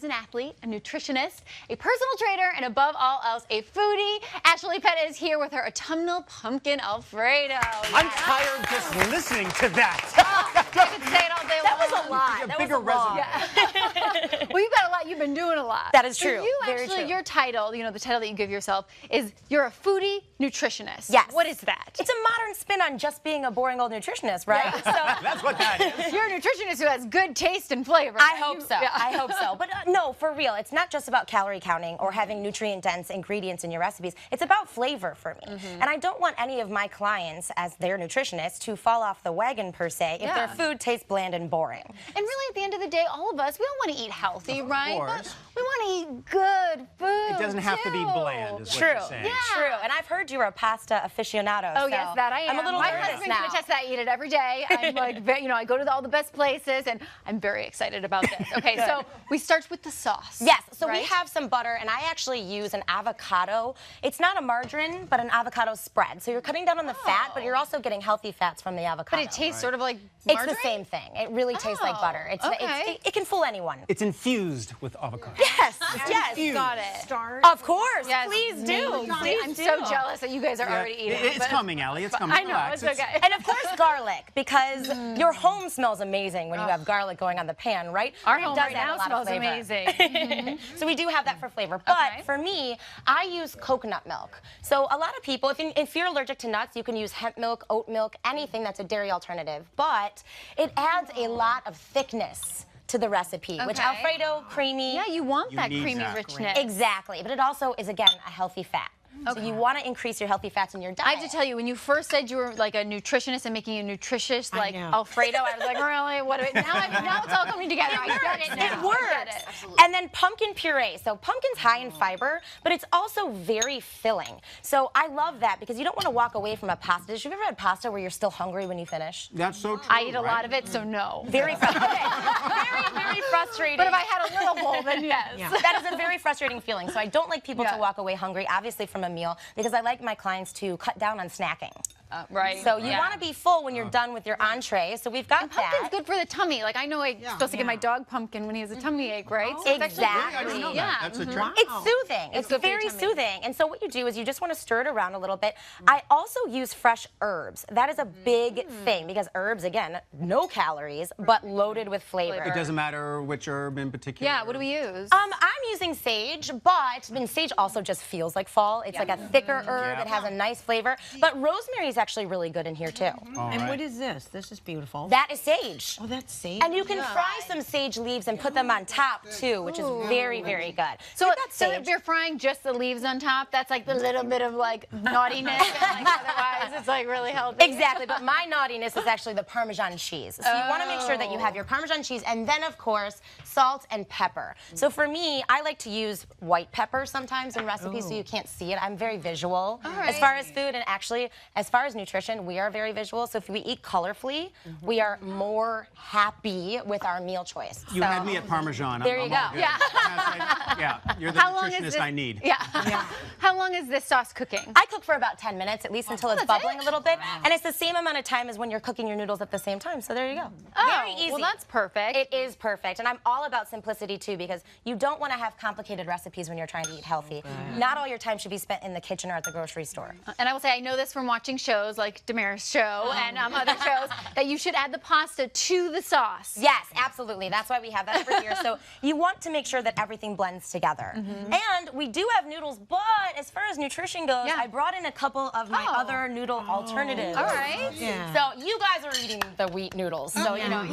an athlete, a nutritionist, a personal trainer, and above all else, a foodie. Ashley Pett is here with her autumnal pumpkin Alfredo. I'm tired just listening to that. I could say it all day long. That was a lot. A bigger resume. Well, you've got a lot. You've been doing a lot. That is true. So you Very actually, true. your title, the title that you give yourself is you're a foodie nutritionist. Yes. What is that? It's a modern spin on just being a boring old nutritionist, right? So That's what that is. You're a nutritionist who has good taste and flavor. I hope so. Yeah. I hope so. But no, for real, it's not just about calorie counting or having nutrient-dense ingredients in your recipes. It's about flavor for me. And I don't want any of my clients, as their nutritionists, to fall off the wagon, per se, if their food tastes bland and boring. And really, at the end of the day, all of us, we all want to eat healthy, right? course. But we want to eat good food. It doesn't have to be too. bland, is what True. you're saying. Yeah. True. And I've heard you're a pasta aficionado. Oh, so yes, that I am. I'm a little My nervous husband now. can attest that. I eat it every day. I'm like, I go to all the best places, and I'm very excited about this. Okay, so we start with the sauce. Yes, so right? we have some butter, and I actually use an avocado. It's not a margarine, but an avocado spread. So you're cutting down on the fat, but you're also getting healthy fats from the avocado. But it tastes sort of like It's margarine? the same thing. It really tastes like butter. okay. It can fool anyone. It's infused with avocado. Yes, yes. Infused. Got it. Of course. Yes. Please do. Please I'm do. so jealous that you guys are already eating. It's but- coming, Allie. It's coming. I know, Relax. it's okay. And of course garlic, because your home smells amazing when you have garlic going on the pan, right? Our It home does right add a now lot of smells flavor. amazing. So we do have that for flavor. But Okay. for me, I use coconut milk. So a lot of people, if you're allergic to nuts, you can use hemp milk, oat milk, anything that's a dairy alternative. But it adds a lot of thickness to the recipe, which Okay. Alfredo, creamy. Yeah, you want that need creamy that. richness. Exactly. But it also is, again, a healthy fat. So you want to increase your healthy fats in your diet. I have to tell you, when you first said you were like a nutritionist and making a nutritious like Alfredo, I was like, really? What? Now it's all coming together. I get it now. It works. I get it. And then pumpkin puree. So pumpkin's high in fiber, but it's also very filling. So I love that because you don't want to walk away from a pasta dish. Have you ever had pasta where you're still hungry when you finish? That's so true. I eat a right? lot of it, so no. Very very frustrating. But if I had a little bowl, then yes. That is a very frustrating feeling. So I don't like people Yeah. to walk away hungry, obviously, from a meal, because I like my clients to cut down on snacking. Right. So you want to be full when you're done with your entree. So we've got Pumpkin's that. good for the tummy. Like I know I'm supposed to give my dog pumpkin when he has a tummy ache, right? So it's actually Exactly. I didn't know Yeah. that. That's a trick. It's soothing. It's good for your very tummy. soothing. And so what you do is you just want to stir it around a little bit. I also use fresh herbs. That is a big thing because herbs, again, no calories, but loaded with flavor. It doesn't matter which herb in particular. Yeah. What do we use? I'm using sage, but sage also just feels like fall. It's like a thicker herb. Yeah. It has a nice flavor. But rosemary is actually really good in here too. All And right. what is this? This is beautiful. That is sage. Oh, that's sage. And you can fry some sage leaves and put them on top too, which is very, very good. So, We've got so sage. if you're frying just the leaves on top, that's like the little bit of like naughtiness. And like otherwise, it's like really healthy. Exactly, but my naughtiness is actually the Parmesan cheese. So you want to make sure that you have your Parmesan cheese and then, of course, salt and pepper. So for me, I like to use white pepper sometimes in recipes so you can't see it. I'm very visual as far as food, and actually, as far as nutrition, we are very visual. So if we eat colorfully, we are more happy with our meal choice. You had me at Parmesan. There you I'm go. all good. Yeah, you're the How long is nutritionist this? I need. Yeah. How long is this sauce cooking? I cook for about 10 minutes, at least until it's that's bubbling it? a little bit. And it's the same amount of time as when you're cooking your noodles at the same time. So there you go. Oh, Very easy. well, that's perfect. It is perfect. And I'm all about simplicity too, because you don't want to have complicated recipes when you're trying to eat healthy. Not all your time should be spent in the kitchen or at the grocery store. And I will say, I know this from watching shows like Damaris show and other shows, that you should add the pasta to the sauce. Yes, absolutely. That's why we have that over here. So you want to make sure that everything blends together. And we do have noodles, but as far as nutrition goes, Yeah. I brought in a couple of my other noodle alternatives. All right. Yeah. So you guys are eating the wheat noodles. So, you know.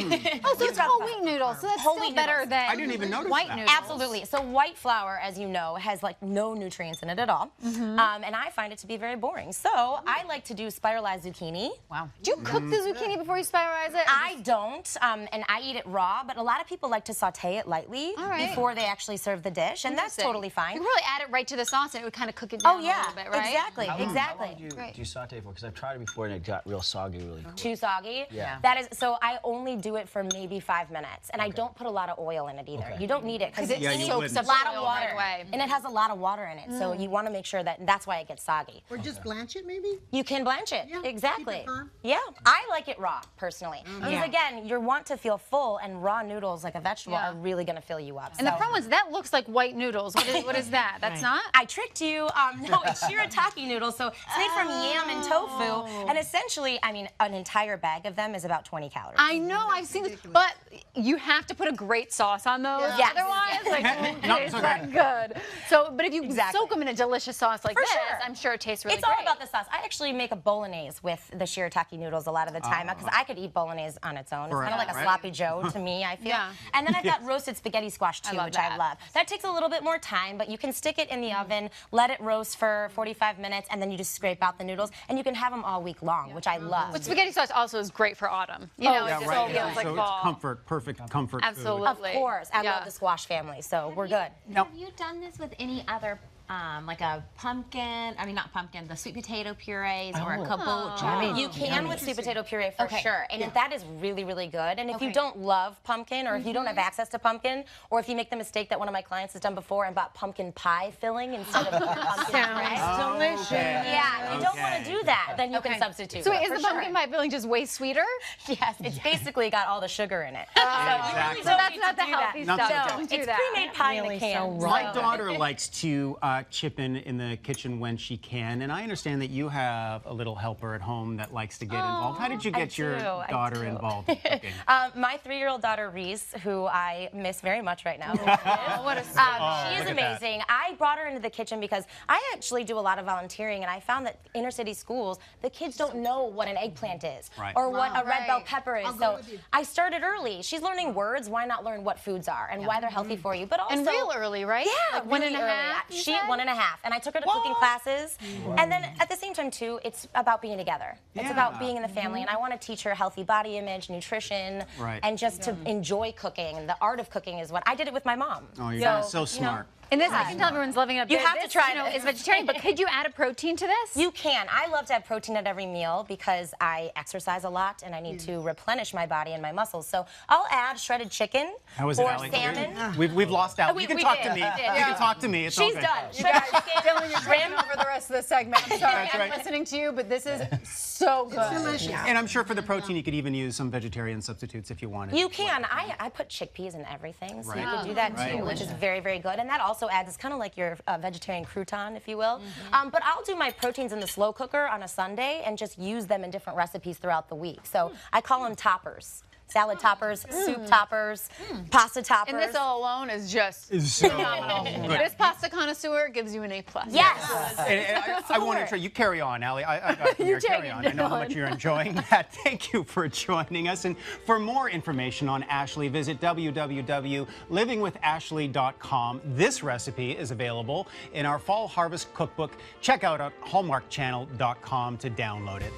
Oh, so it's whole wheat noodles. So that's Whole still wheat better noodles. than I didn't even notice white that. noodles. Absolutely. So white flour, as you know, has like no nutrients in it at all. And I find it to be very boring. So I like to do spiralized zucchini. Wow. Do you cook the zucchini before you spiralize it? I don't, and I eat it raw, but a lot of people like to saute it lightly All right. before they actually serve the dish, and that's Interesting. totally fine. You could really add it right to the sauce and it would kind of cook it down Oh a yeah, little bit, right? exactly, How exactly. long do Great. you saute for? Because I've tried it before and it got real soggy really quick. Too soggy? Yeah. That is, so I only do it for maybe 5 minutes, and I don't put a lot of oil in it either. Okay. You don't need it because Because it Yeah, you soaks wouldn't. up a lot the of oil water, right away. and it has a lot of water in it. So you want to make sure that's why it gets soggy. Or just blanch it, maybe? You can blanch blanch it. Yeah, Exactly. keep it firm. Yeah, I like it raw personally because Yeah. again, you want to feel full, and raw noodles like a vegetable Yeah. are really going to fill you up. And the So- front ones, that looks like white noodles. What is that? That's not? I tricked you. No, it's shirataki noodles. So it's made from yam and tofu. And essentially, I mean, an entire bag of them is about 20 calories. I know, I've seen this, but you have to put a great sauce on those. Yes. Otherwise, like, No, it's it's not okay. good. So, but if you Exactly. soak them in a delicious sauce like For this, sure. I'm sure it tastes really It's great. all about the sauce. I actually make a bolognese with the shirataki noodles a lot of the time because I could eat bolognese on its own. It's kind of like a Right. sloppy Joe to me, I feel. Yeah. And then I've got roasted spaghetti squash too, love which I that. love. That takes a little bit more time, but you can stick it in the oven, let it roast for 45 minutes, and then you just scrape out the noodles, and you can have them all week long, which I love. But spaghetti sauce also is great for autumn. You know, Yeah, it just right. feels like so fall. it's comfort, perfect comfort food. Absolutely. Of course. I Yeah. love the squash family, so we're good. No. Have you done this with any other, like a pumpkin, I mean not pumpkin, the sweet potato purees or a kabocha? You can with sweet potato puree for Okay. sure, and that is really, really good. And if you Okay. don't love pumpkin, or if you don't have access to pumpkin, or if you make the mistake that one of my clients has done before and bought pumpkin pie filling instead of pumpkin puree, Delicious. yeah, you don't want to do that, then you can Okay. substitute. So wait, for is the sure. pumpkin pie filling just way sweeter? Yes, it's basically got all the sugar in it. Exactly. So that's not the healthy Not stuff. the- Don't do It's that. pre-made pie in a Really can. so My right. daughter likes to chip in the kitchen when she can, and I understand that you have a little helper at home that likes to get involved. How did you get your do, I daughter do. involved in cooking? My 3-year-old daughter Reese, who I miss very much right now. What a She is look at that. amazing. I brought her into the kitchen because I actually do a lot of volunteering, and I found that inner city schools, the kids don't know what an eggplant is Right. or what a red bell Right. pepper is. I'll go So with you. I started early. She's learning words. Why not learn what foods are and why they're healthy for you? But also And real early, right? Yeah, Like one and a really half, early. you She said? 1.5, and I took her to cooking classes. And then at the same time too, it's about being together. It's about Yeah. being in the family, and I want to teach her healthy body image, nutrition, Right. and just to enjoy cooking. And the art of cooking is what I did it with my mom. Oh, you're so you know, smart. And this, I can tell everyone's loving it. You have to This, try you know, this. It's vegetarian, but could you add a protein to this? You can. I love to have protein at every meal because I exercise a lot and I need to replenish my body and my muscles. So I'll add shredded chicken How is it, or Allie? salmon. We've lost out. We- you can we talk did, to me. we You did. can talk to me. It's all She's good. done. Shredded chicken, Dylan, you're taking shrimp. over the rest of the segment. I'm sorry, That's I'm right. listening to you, but this is so good. Delicious. And I'm sure for the protein, you could even use some vegetarian substitutes if you wanted. You can. I put chickpeas in everything, so you Right. can do that Right. too, which is very, very good. And that also adds, it's kind of like your vegetarian crouton, if you will. But I'll do my proteins in the slow cooker on a Sunday and just use them in different recipes throughout the week. So I call them toppers. Salad toppers, soup toppers, pasta toppers. And this all alone is just So phenomenal. good. This pasta connoisseur gives you an A+. Yes. And I want to ensure you carry on, Allie. I got you take carry it, on. I know how Dylan. much you're enjoying that. Thank you for joining us. And for more information on Ashley, visit www.livingwithashley.com. This recipe is available in our Fall Harvest Cookbook. Check out HALLMARKchannel.com to download it.